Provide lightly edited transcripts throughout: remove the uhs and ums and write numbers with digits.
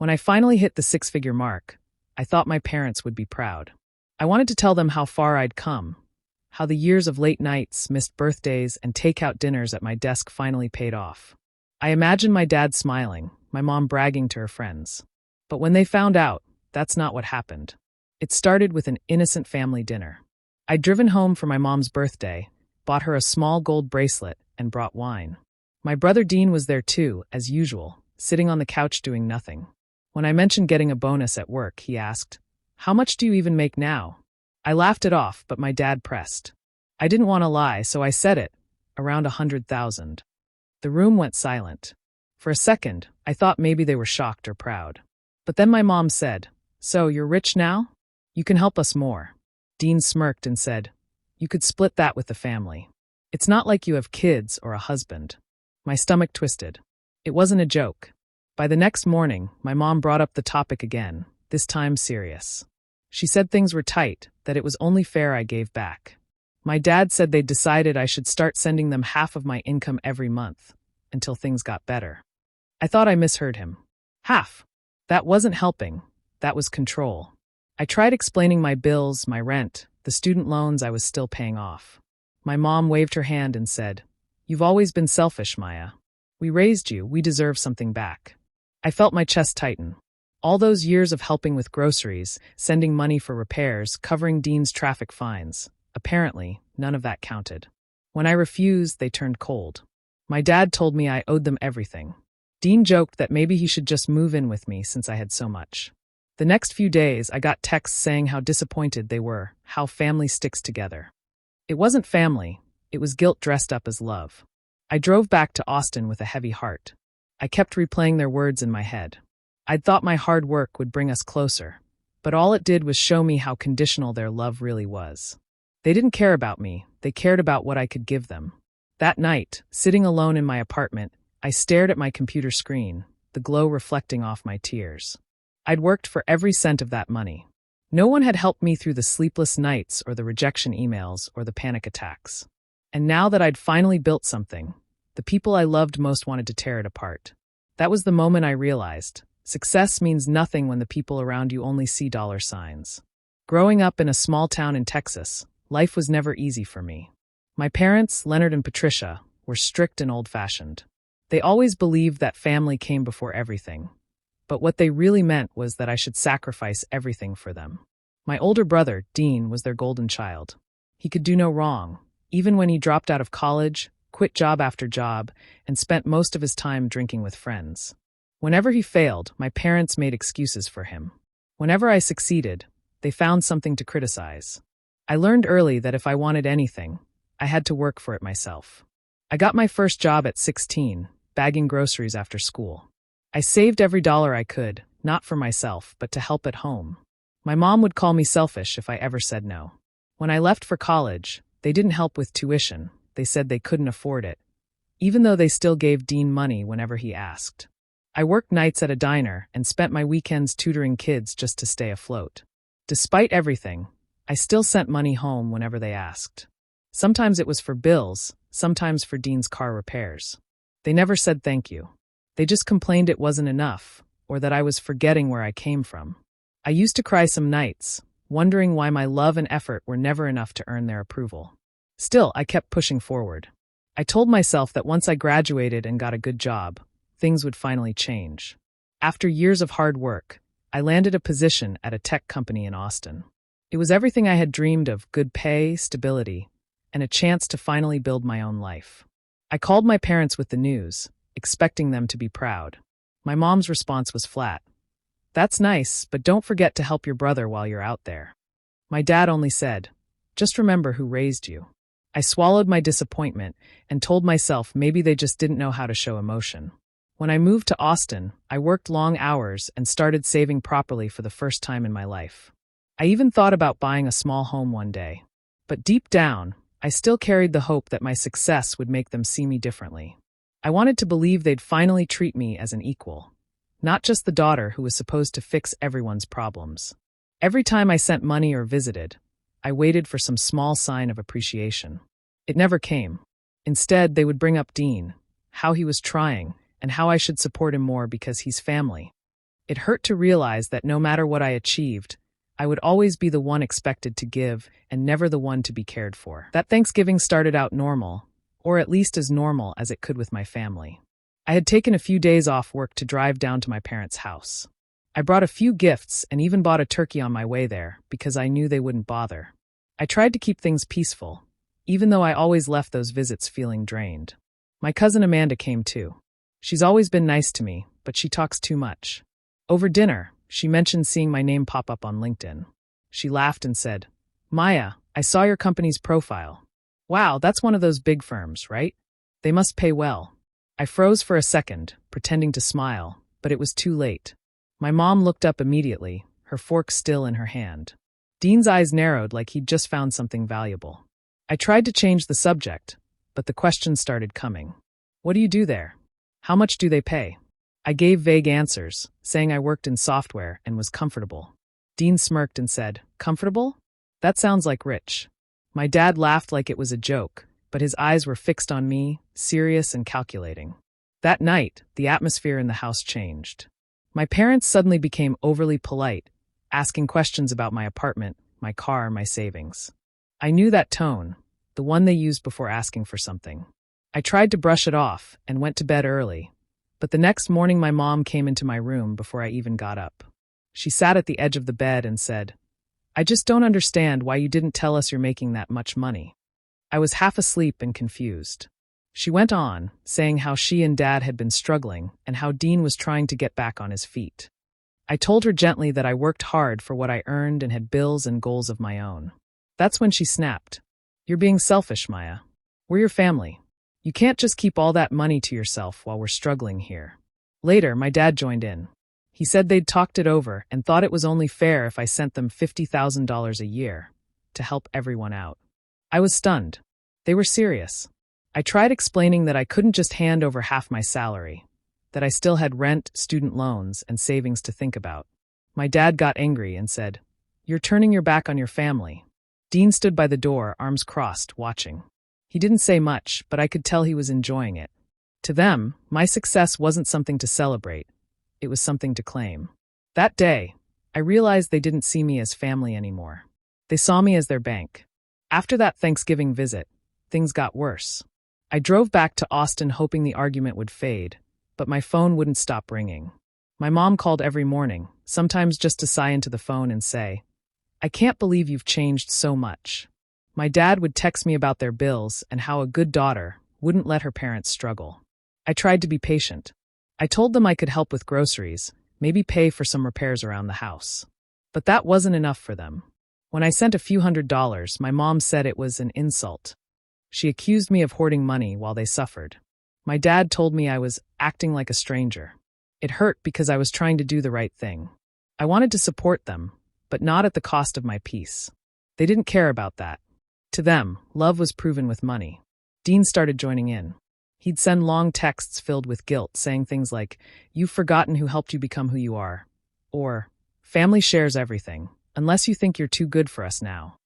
When I finally hit the six-figure mark, I thought my parents would be proud. I wanted to tell them how far I'd come, how the years of late nights, missed birthdays, and takeout dinners at my desk finally paid off. I imagined my dad smiling, my mom bragging to her friends. But when they found out, that's not what happened. It started with an innocent family dinner. I'd driven home for my mom's birthday, bought her a small gold bracelet, and brought wine. My brother Dean was there too, as usual, sitting on the couch doing nothing. When I mentioned getting a bonus at work, he asked, "How much do you even make now?" I laughed it off, but my dad pressed. I didn't want to lie, so I said it, around 100,000. The room went silent. For a second, I thought maybe they were shocked or proud. But then my mom said, "So, you're rich now? You can help us more." Dean smirked and said, "You could split that with the family. It's not like you have kids or a husband." My stomach twisted. It wasn't a joke. By the next morning, my mom brought up the topic again, this time serious. She said things were tight, that it was only fair I gave back. My dad said they'd decided I should start sending them half of my income every month, until things got better. I thought I misheard him. Half. That wasn't helping. That was control. I tried explaining my bills, my rent, the student loans I was still paying off. My mom waved her hand and said, "You've always been selfish, Maya. We raised you, we deserve something back." I felt my chest tighten. All those years of helping with groceries, sending money for repairs, covering Dean's traffic fines. Apparently, none of that counted. When I refused, they turned cold. My dad told me I owed them everything. Dean joked that maybe he should just move in with me since I had so much. The next few days, I got texts saying how disappointed they were, how family sticks together. It wasn't family, it was guilt dressed up as love. I drove back to Austin with a heavy heart. I kept replaying their words in my head. I'd thought my hard work would bring us closer, but all it did was show me how conditional their love really was. They didn't care about me, they cared about what I could give them. That night, sitting alone in my apartment, I stared at my computer screen, the glow reflecting off my tears. I'd worked for every cent of that money. No one had helped me through the sleepless nights or the rejection emails or the panic attacks. And now that I'd finally built something, the people I loved most wanted to tear it apart. That was the moment I realized, success means nothing when the people around you only see dollar signs. Growing up in a small town in Texas, life was never easy for me. My parents, Leonard and Patricia, were strict and old-fashioned. They always believed that family came before everything. But what they really meant was that I should sacrifice everything for them. My older brother, Dean, was their golden child. He could do no wrong, even when he dropped out of college, quit job after job, and spent most of his time drinking with friends. Whenever he failed, my parents made excuses for him. Whenever I succeeded, they found something to criticize. I learned early that if I wanted anything, I had to work for it myself. I got my first job at 16, bagging groceries after school. I saved every dollar I could, not for myself, but to help at home. My mom would call me selfish if I ever said no. When I left for college, they didn't help with tuition. They said they couldn't afford it, even though they still gave Dean money whenever he asked. I worked nights at a diner and spent my weekends tutoring kids just to stay afloat. Despite everything, I still sent money home whenever they asked. Sometimes it was for bills, sometimes for Dean's car repairs. They never said thank you. They just complained it wasn't enough, or that I was forgetting where I came from. I used to cry some nights, wondering why my love and effort were never enough to earn their approval. Still, I kept pushing forward. I told myself that once I graduated and got a good job, things would finally change. After years of hard work, I landed a position at a tech company in Austin. It was everything I had dreamed of: good pay, stability, and a chance to finally build my own life. I called my parents with the news, expecting them to be proud. My mom's response was flat. "That's nice, but don't forget to help your brother while you're out there." My dad only said, "Just remember who raised you." I swallowed my disappointment and told myself maybe they just didn't know how to show emotion. When I moved to Austin, I worked long hours and started saving properly for the first time in my life. I even thought about buying a small home one day. But deep down, I still carried the hope that my success would make them see me differently. I wanted to believe they'd finally treat me as an equal, not just the daughter who was supposed to fix everyone's problems. Every time I sent money or visited, I waited for some small sign of appreciation. It never came. Instead, they would bring up Dean, how he was trying, and how I should support him more because he's family. It hurt to realize that no matter what I achieved, I would always be the one expected to give and never the one to be cared for. That Thanksgiving started out normal, or at least as normal as it could with my family. I had taken a few days off work to drive down to my parents' house. I brought a few gifts and even bought a turkey on my way there because I knew they wouldn't bother. I tried to keep things peaceful, even though I always left those visits feeling drained. My cousin Amanda came too. She's always been nice to me, but she talks too much. Over dinner, she mentioned seeing my name pop up on LinkedIn. She laughed and said, "Maya, I saw your company's profile. Wow, that's one of those big firms, right? They must pay well." I froze for a second, pretending to smile, but it was too late. My mom looked up immediately, her fork still in her hand. Dean's eyes narrowed like he'd just found something valuable. I tried to change the subject, but the questions started coming. "What do you do there? How much do they pay?" I gave vague answers, saying I worked in software and was comfortable. Dean smirked and said, "Comfortable? That sounds like rich." My dad laughed like it was a joke, but his eyes were fixed on me, serious and calculating. That night, the atmosphere in the house changed. My parents suddenly became overly polite, asking questions about my apartment, my car, my savings. I knew that tone, the one they used before asking for something. I tried to brush it off and went to bed early, but the next morning my mom came into my room before I even got up. She sat at the edge of the bed and said, "I just don't understand why you didn't tell us you're making that much money." I was half asleep and confused. She went on, saying how she and Dad had been struggling and how Dean was trying to get back on his feet. I told her gently that I worked hard for what I earned and had bills and goals of my own. That's when she snapped. "You're being selfish, Maya. We're your family. You can't just keep all that money to yourself while we're struggling here." Later, my dad joined in. He said they'd talked it over and thought it was only fair if I sent them $50,000 a year to help everyone out. I was stunned. They were serious. I tried explaining that I couldn't just hand over half my salary, that I still had rent, student loans, and savings to think about. My dad got angry and said, "You're turning your back on your family." Dean stood by the door, arms crossed, watching. He didn't say much, but I could tell he was enjoying it. To them, my success wasn't something to celebrate. It was something to claim. That day, I realized they didn't see me as family anymore. They saw me as their bank. After that Thanksgiving visit, things got worse. I drove back to Austin hoping the argument would fade, but my phone wouldn't stop ringing. My mom called every morning, sometimes just to sigh into the phone and say, "I can't believe you've changed so much." My dad would text me about their bills and how a good daughter wouldn't let her parents struggle. I tried to be patient. I told them I could help with groceries, maybe pay for some repairs around the house. But that wasn't enough for them. When I sent a few $100s, my mom said it was an insult. She accused me of hoarding money while they suffered. My dad told me I was acting like a stranger. It hurt because I was trying to do the right thing. I wanted to support them, but not at the cost of my peace. They didn't care about that. To them, love was proven with money. Dean started joining in. He'd send long texts filled with guilt, saying things like, "You've forgotten who helped you become who you are," or, "Family shares everything, unless you think you're too good for us now."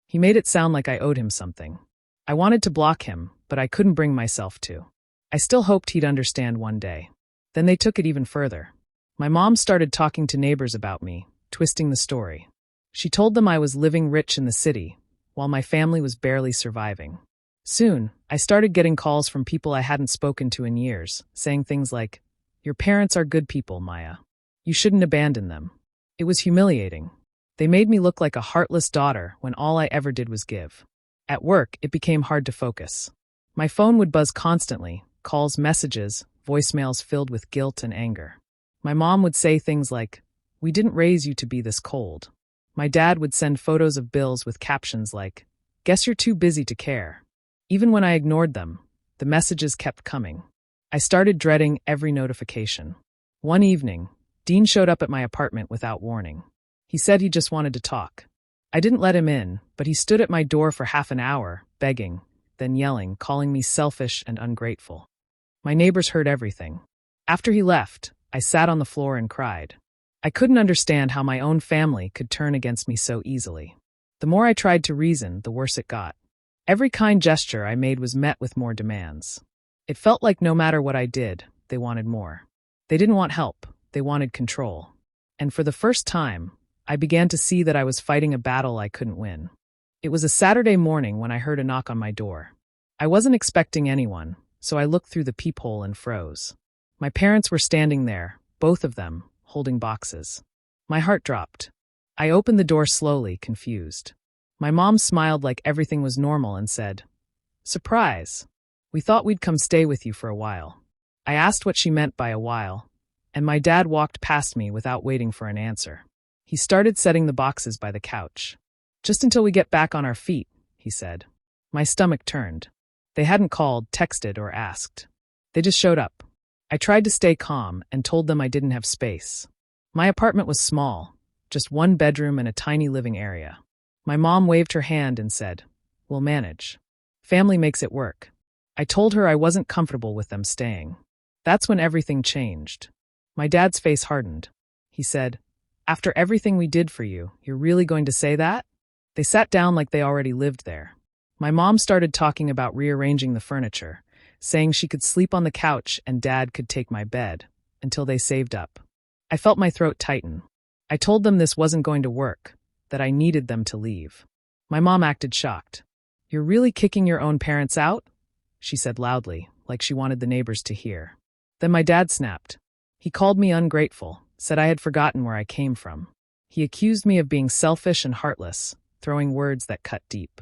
He made it sound like I owed him something. I wanted to block him, but I couldn't bring myself to. I still hoped he'd understand one day. Then they took it even further. My mom started talking to neighbors about me, twisting the story. She told them I was living rich in the city, while my family was barely surviving. Soon, I started getting calls from people I hadn't spoken to in years, saying things like, "Your parents are good people, Maya. You shouldn't abandon them." It was humiliating. They made me look like a heartless daughter when all I ever did was give. At work, it became hard to focus. My phone would buzz constantly, calls, messages, voicemails filled with guilt and anger. My mom would say things like, "We didn't raise you to be this cold." My dad would send photos of bills with captions like, "Guess you're too busy to care." Even when I ignored them, the messages kept coming. I started dreading every notification. One evening, Dean showed up at my apartment without warning. He said he just wanted to talk. I didn't let him in, but he stood at my door for half an hour, begging, then yelling, calling me selfish and ungrateful. My neighbors heard everything. After he left, I sat on the floor and cried. I couldn't understand how my own family could turn against me so easily. The more I tried to reason, the worse it got. Every kind gesture I made was met with more demands. It felt like no matter what I did, they wanted more. They didn't want help, they wanted control. And for the first time, I began to see that I was fighting a battle I couldn't win. It was a Saturday morning when I heard a knock on my door. I wasn't expecting anyone, so I looked through the peephole and froze. My parents were standing there, both of them, holding boxes. My heart dropped. I opened the door slowly, confused. My mom smiled like everything was normal and said, "Surprise! We thought we'd come stay with you for a while." I asked what she meant by a while, and my dad walked past me without waiting for an answer. He started setting the boxes by the couch. "Just until we get back on our feet," he said. My stomach turned. They hadn't called, texted, or asked. They just showed up. I tried to stay calm and told them I didn't have space. My apartment was small, just one bedroom and a tiny living area. My mom waved her hand and said, "We'll manage. Family makes it work." I told her I wasn't comfortable with them staying. That's when everything changed. My dad's face hardened. He said, "After everything we did for you, you're really going to say that?" They sat down like they already lived there. My mom started talking about rearranging the furniture, saying she could sleep on the couch and Dad could take my bed, until they saved up. I felt my throat tighten. I told them this wasn't going to work, that I needed them to leave. My mom acted shocked. "You're really kicking your own parents out?" she said loudly, like she wanted the neighbors to hear. Then my dad snapped. He called me ungrateful, said I had forgotten where I came from. He accused me of being selfish and heartless, throwing words that cut deep.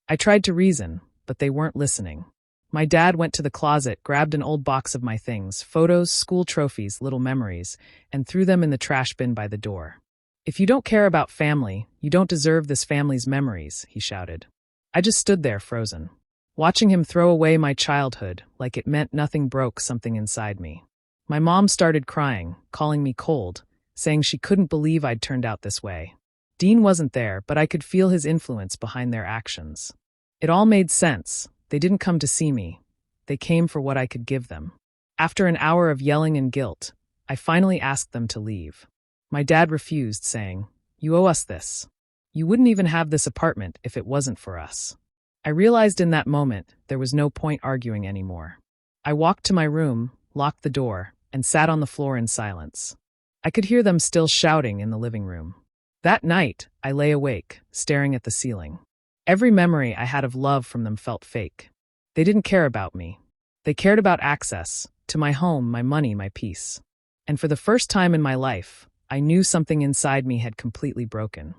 I tried to reason, but they weren't listening. My dad went to the closet, grabbed an old box of my things, photos, school trophies, little memories, and threw them in the trash bin by the door. "If you don't care about family, you don't deserve this family's memories," he shouted. I just stood there frozen, watching him throw away my childhood like it meant nothing broke something inside me. My mom started crying, calling me cold, saying she couldn't believe I'd turned out this way. Dean wasn't there, but I could feel his influence behind their actions. It all made sense. They didn't come to see me. They came for what I could give them. After an hour of yelling and guilt, I finally asked them to leave. My dad refused, saying, "You owe us this. You wouldn't even have this apartment if it wasn't for us." I realized in that moment there was no point arguing anymore. I walked to my room, locked the door, and sat on the floor in silence. I could hear them still shouting in the living room. That night, I lay awake, staring at the ceiling. Every memory I had of love from them felt fake. They didn't care about me. They cared about access to my home, my money, my peace. And for the first time in my life, I knew something inside me had completely broken.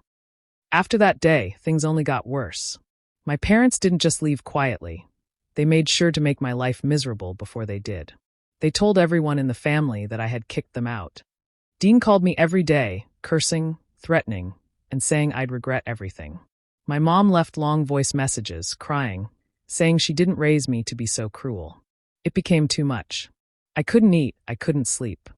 After that day, things only got worse. My parents didn't just leave quietly. They made sure to make my life miserable before they did. They told everyone in the family that I had kicked them out. Dean called me every day, cursing, threatening, and saying I'd regret everything. My mom left long voice messages, crying, saying she didn't raise me to be so cruel. It became too much. I couldn't eat, I couldn't sleep.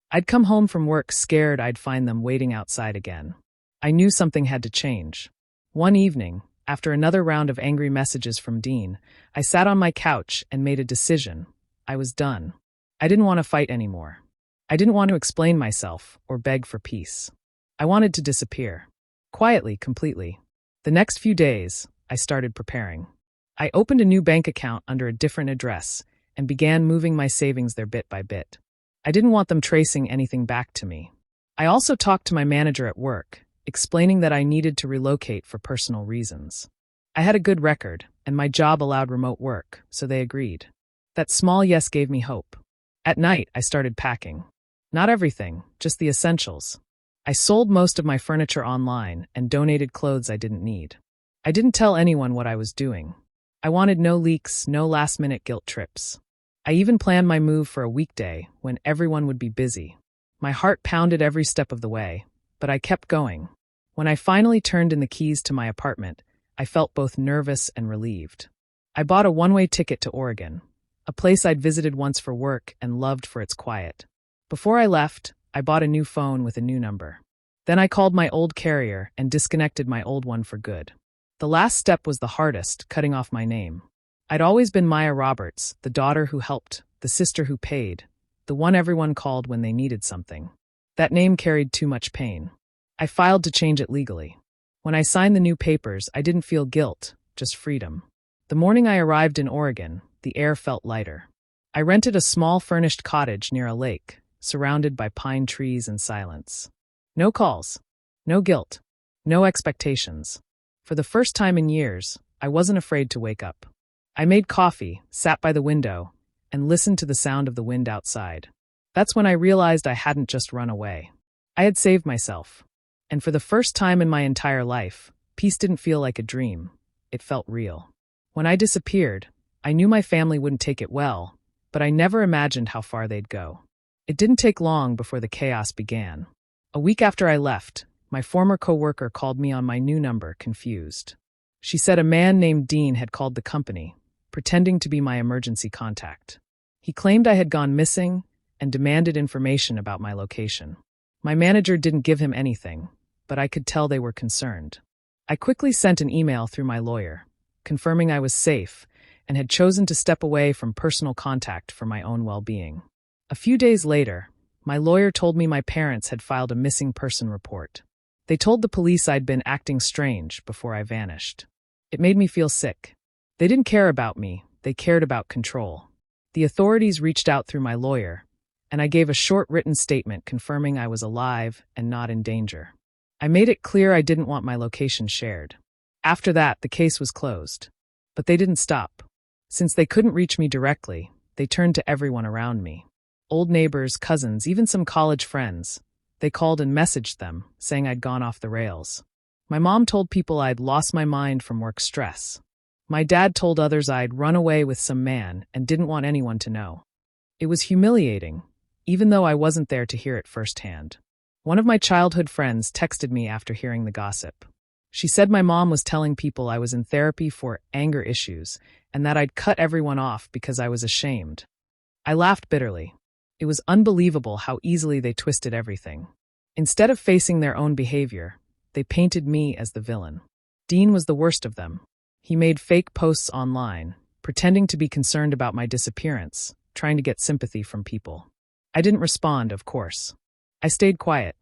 I'd come home from work scared I'd find them waiting outside again. I knew something had to change. One evening, after another round of angry messages from Dean, I sat on my couch and made a decision. I was done. I didn't want to fight anymore. I didn't want to explain myself or beg for peace. I wanted to disappear. Quietly, completely. The next few days, I started preparing. I opened a new bank account under a different address and began moving my savings there bit by bit. I didn't want them tracing anything back to me. I also talked to my manager at work, explaining that I needed to relocate for personal reasons. I had a good record, and my job allowed remote work, so they agreed. That small yes gave me hope. At night, I started packing. Not everything, just the essentials. I sold most of my furniture online and donated clothes I didn't need. I didn't tell anyone what I was doing. I wanted no leaks, no last-minute guilt trips. I even planned my move for a weekday when everyone would be busy. My heart pounded every step of the way, but I kept going. When I finally turned in the keys to my apartment, I felt both nervous and relieved. I bought a one-way ticket to Oregon, a place I'd visited once for work and loved for its quiet. Before I left, I bought a new phone with a new number. Then I called my old carrier and disconnected my old one for good. The last step was the hardest, cutting off my name. I'd always been Maya Roberts, the daughter who helped, the sister who paid, the one everyone called when they needed something. That name carried too much pain. I filed to change it legally. When I signed the new papers, I didn't feel guilt, just freedom. The morning I arrived in Oregon, the air felt lighter. I rented a small furnished cottage near a lake, surrounded by pine trees and silence. No calls. No guilt. No expectations. For the first time in years, I wasn't afraid to wake up. I made coffee, sat by the window, and listened to the sound of the wind outside. That's when I realized I hadn't just run away. I had saved myself. And for the first time in my entire life, peace didn't feel like a dream. It felt real. When I disappeared, I knew my family wouldn't take it well, but I never imagined how far they'd go. It didn't take long before the chaos began. A week after I left, my former coworker called me on my new number, confused. She said a man named Dean had called the company, pretending to be my emergency contact. He claimed I had gone missing and demanded information about my location. My manager didn't give him anything, but I could tell they were concerned. I quickly sent an email through my lawyer, confirming I was safe and had chosen to step away from personal contact for my own well-being. A few days later, my lawyer told me my parents had filed a missing person report. They told the police I'd been acting strange before I vanished. It made me feel sick. They didn't care about me, they cared about control. The authorities reached out through my lawyer, and I gave a short written statement confirming I was alive and not in danger. I made it clear I didn't want my location shared. After that, the case was closed. But they didn't stop. Since they couldn't reach me directly, they turned to everyone around me. Old neighbors, cousins, even some college friends. They called and messaged them, saying I'd gone off the rails. My mom told people I'd lost my mind from work stress. My dad told others I'd run away with some man and didn't want anyone to know. It was humiliating, even though I wasn't there to hear it firsthand. One of my childhood friends texted me after hearing the gossip. She said my mom was telling people I was in therapy for anger issues and that I'd cut everyone off because I was ashamed. I laughed bitterly. It was unbelievable how easily they twisted everything. Instead of facing their own behavior, they painted me as the villain. Dean was the worst of them. He made fake posts online, pretending to be concerned about my disappearance, trying to get sympathy from people. I didn't respond, of course. I stayed quiet.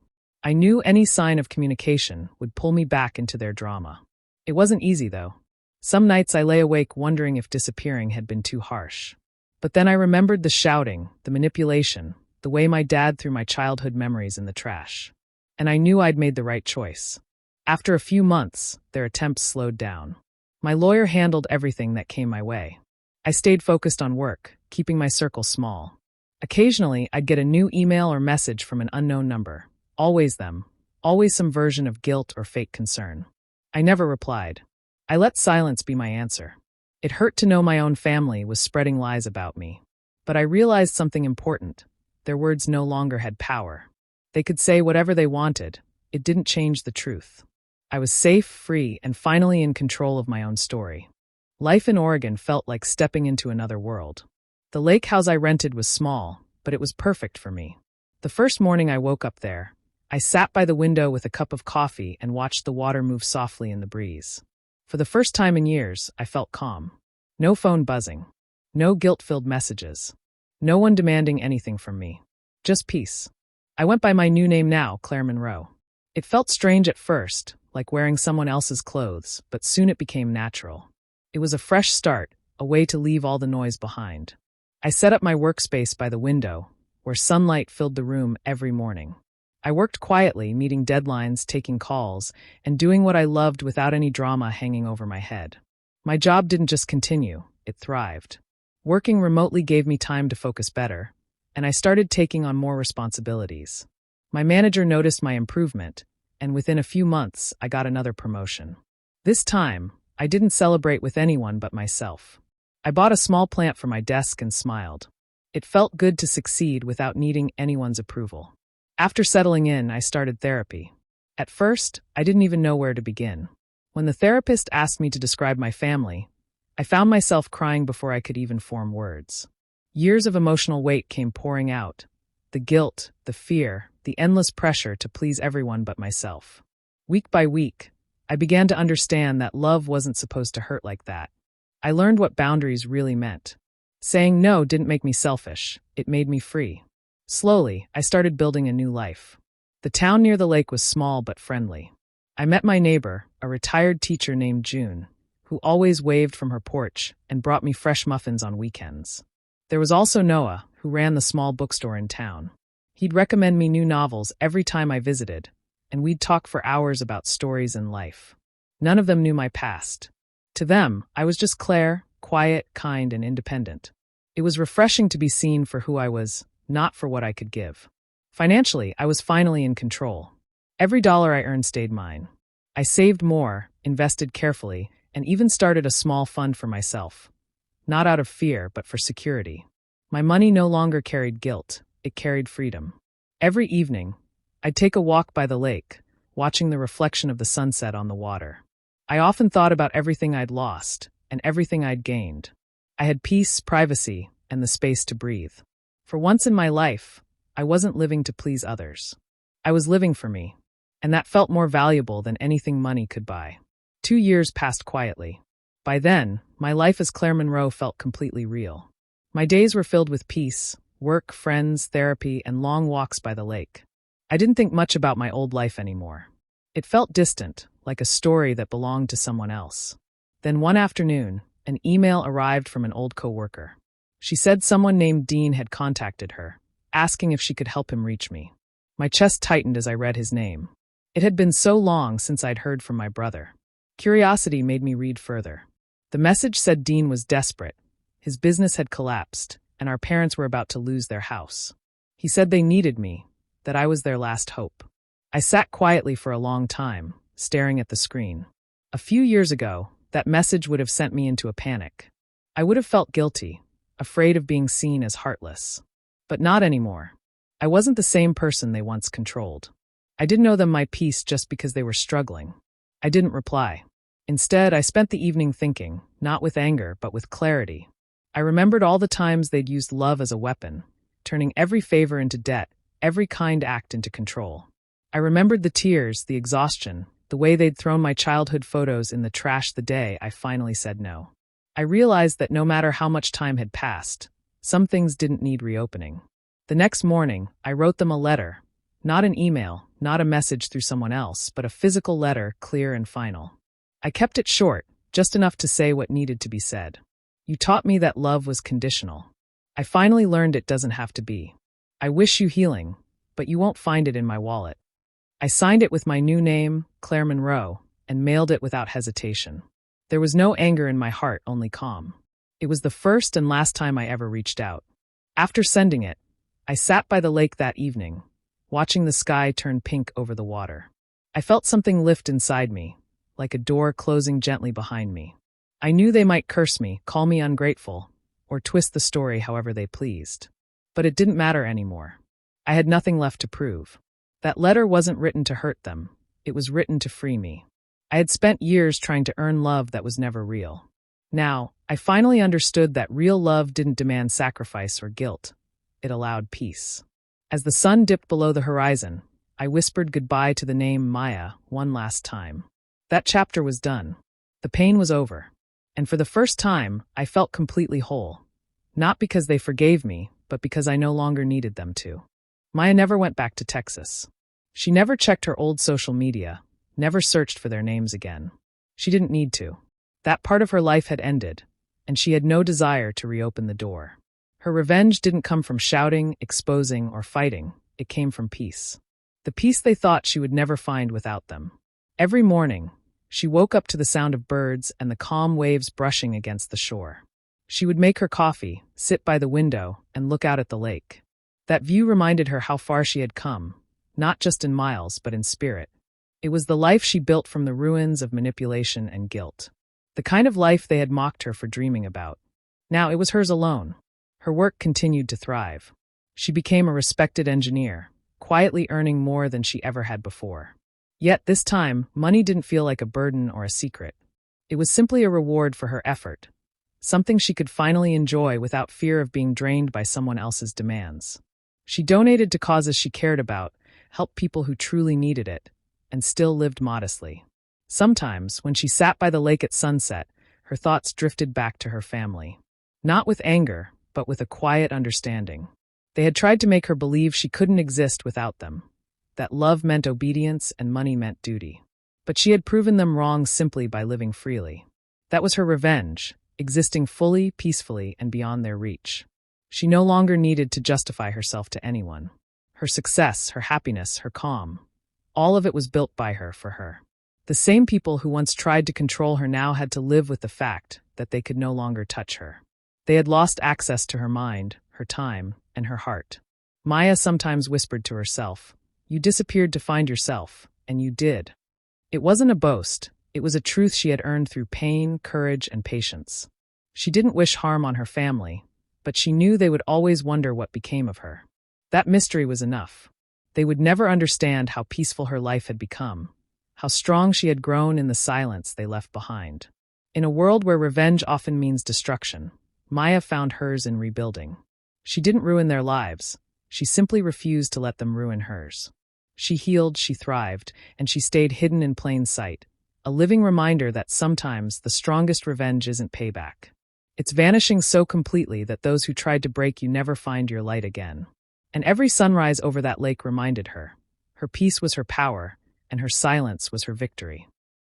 I knew any sign of communication would pull me back into their drama. It wasn't easy, though. Some nights I lay awake wondering if disappearing had been too harsh. But then I remembered the shouting, the manipulation, the way my dad threw my childhood memories in the trash. And I knew I'd made the right choice. After a few months, their attempts slowed down. My lawyer handled everything that came my way. I stayed focused on work, keeping my circle small. Occasionally, I'd get a new email or message from an unknown number. Always them. Always some version of guilt or fake concern. I never replied. I let silence be my answer. It hurt to know my own family was spreading lies about me. But I realized something important. Their words no longer had power. They could say whatever they wanted. It didn't change the truth. I was safe, free, and finally in control of my own story. Life in Oregon felt like stepping into another world. The lake house I rented was small, but it was perfect for me. The first morning I woke up there, I sat by the window with a cup of coffee and watched the water move softly in the breeze. For the first time in years, I felt calm. No phone buzzing. No guilt-filled messages. No one demanding anything from me. Just peace. I went by my new name now, Claire Monroe. It felt strange at first, like wearing someone else's clothes, but soon it became natural. It was a fresh start, a way to leave all the noise behind. I set up my workspace by the window, where sunlight filled the room every morning. I worked quietly, meeting deadlines, taking calls, and doing what I loved without any drama hanging over my head. My job didn't just continue, it thrived. Working remotely gave me time to focus better, and I started taking on more responsibilities. My manager noticed my improvement, and within a few months, I got another promotion. This time, I didn't celebrate with anyone but myself. I bought a small plant for my desk and smiled. It felt good to succeed without needing anyone's approval. After settling in, I started therapy. At first, I didn't even know where to begin. When the therapist asked me to describe my family, I found myself crying before I could even form words. Years of emotional weight came pouring out. The guilt, the fear, the endless pressure to please everyone but myself. Week by week, I began to understand that love wasn't supposed to hurt like that. I learned what boundaries really meant. Saying no didn't make me selfish, it made me free. Slowly, I started building a new life. The town near the lake was small but friendly. I met my neighbor, a retired teacher named June, who always waved from her porch and brought me fresh muffins on weekends. There was also Noah, who ran the small bookstore in town. He'd recommend me new novels every time I visited, and we'd talk for hours about stories and life. None of them knew my past. To them, I was just Claire, quiet, kind, and independent. It was refreshing to be seen for who I was, not for what I could give. Financially, I was finally in control. Every dollar I earned stayed mine. I saved more, invested carefully, and even started a small fund for myself. Not out of fear, but for security. My money no longer carried guilt, it carried freedom. Every evening, I'd take a walk by the lake, watching the reflection of the sunset on the water. I often thought about everything I'd lost, and everything I'd gained. I had peace, privacy, and the space to breathe. For once in my life, I wasn't living to please others. I was living for me, and that felt more valuable than anything money could buy. 2 years passed quietly. By then, my life as Claire Monroe felt completely real. My days were filled with peace, work, friends, therapy, and long walks by the lake. I didn't think much about my old life anymore. It felt distant, like a story that belonged to someone else. Then one afternoon, an email arrived from an old coworker. She said someone named Dean had contacted her, asking if she could help him reach me. My chest tightened as I read his name. It had been so long since I'd heard from my brother. Curiosity made me read further. The message said Dean was desperate. His business had collapsed, and our parents were about to lose their house. He said they needed me, that I was their last hope. I sat quietly for a long time, staring at the screen. A few years ago, that message would have sent me into a panic. I would have felt guilty, afraid of being seen as heartless. But not anymore. I wasn't the same person they once controlled. I didn't owe them my peace just because they were struggling. I didn't reply. Instead, I spent the evening thinking, not with anger, but with clarity. I remembered all the times they'd used love as a weapon, turning every favor into debt, every kind act into control. I remembered the tears, the exhaustion, the way they'd thrown my childhood photos in the trash the day I finally said no. I realized that no matter how much time had passed, some things didn't need reopening. The next morning, I wrote them a letter. Not an email, not a message through someone else, but a physical letter, clear and final. I kept it short, just enough to say what needed to be said. You taught me that love was conditional. I finally learned it doesn't have to be. I wish you healing, but you won't find it in my wallet. I signed it with my new name, Claire Monroe, and mailed it without hesitation. There was no anger in my heart, only calm. It was the first and last time I ever reached out. After sending it, I sat by the lake that evening, watching the sky turn pink over the water. I felt something lift inside me, like a door closing gently behind me. I knew they might curse me, call me ungrateful, or twist the story however they pleased. But it didn't matter anymore. I had nothing left to prove. That letter wasn't written to hurt them. It was written to free me. I had spent years trying to earn love that was never real. Now, I finally understood that real love didn't demand sacrifice or guilt. It allowed peace. As the sun dipped below the horizon, I whispered goodbye to the name Maya one last time. That chapter was done. The pain was over. And for the first time, I felt completely whole. Not because they forgave me, but because I no longer needed them to. Maya never went back to Texas. She never checked her old social media, never searched for their names again. She didn't need to. That part of her life had ended, and she had no desire to reopen the door. Her revenge didn't come from shouting, exposing, or fighting. It came from peace. The peace they thought she would never find without them. Every morning, she woke up to the sound of birds and the calm waves brushing against the shore. She would make her coffee, sit by the window, and look out at the lake. That view reminded her how far she had come, not just in miles, but in spirit. It was the life she built from the ruins of manipulation and guilt. The kind of life they had mocked her for dreaming about. Now it was hers alone. Her work continued to thrive. She became a respected engineer, quietly earning more than she ever had before. Yet this time, money didn't feel like a burden or a secret. It was simply a reward for her effort, something she could finally enjoy without fear of being drained by someone else's demands. She donated to causes she cared about, helped people who truly needed it, and still lived modestly. Sometimes, when she sat by the lake at sunset, her thoughts drifted back to her family. Not with anger, but with a quiet understanding. They had tried to make her believe she couldn't exist without them, that love meant obedience and money meant duty. But she had proven them wrong simply by living freely. That was her revenge, existing fully, peacefully, and beyond their reach. She no longer needed to justify herself to anyone. Her success, her happiness, her calm, All of it was built by her for her. The same people who once tried to control her now had to live with the fact that they could no longer touch her. They had lost access to her mind, her time, and her heart. Maya sometimes whispered to herself, "You disappeared to find yourself, and you did." It wasn't a boast, it was a truth she had earned through pain, courage, and patience. She didn't wish harm on her family, but she knew they would always wonder what became of her. That mystery was enough. They would never understand how peaceful her life had become, how strong she had grown in the silence they left behind. In a world where revenge often means destruction, Maya found hers in rebuilding. She didn't ruin their lives, she simply refused to let them ruin hers. She healed, she thrived, and she stayed hidden in plain sight, a living reminder that sometimes the strongest revenge isn't payback. It's vanishing so completely that those who tried to break you never find your light again. And every sunrise over that lake reminded her. Her peace was her power, and her silence was her victory.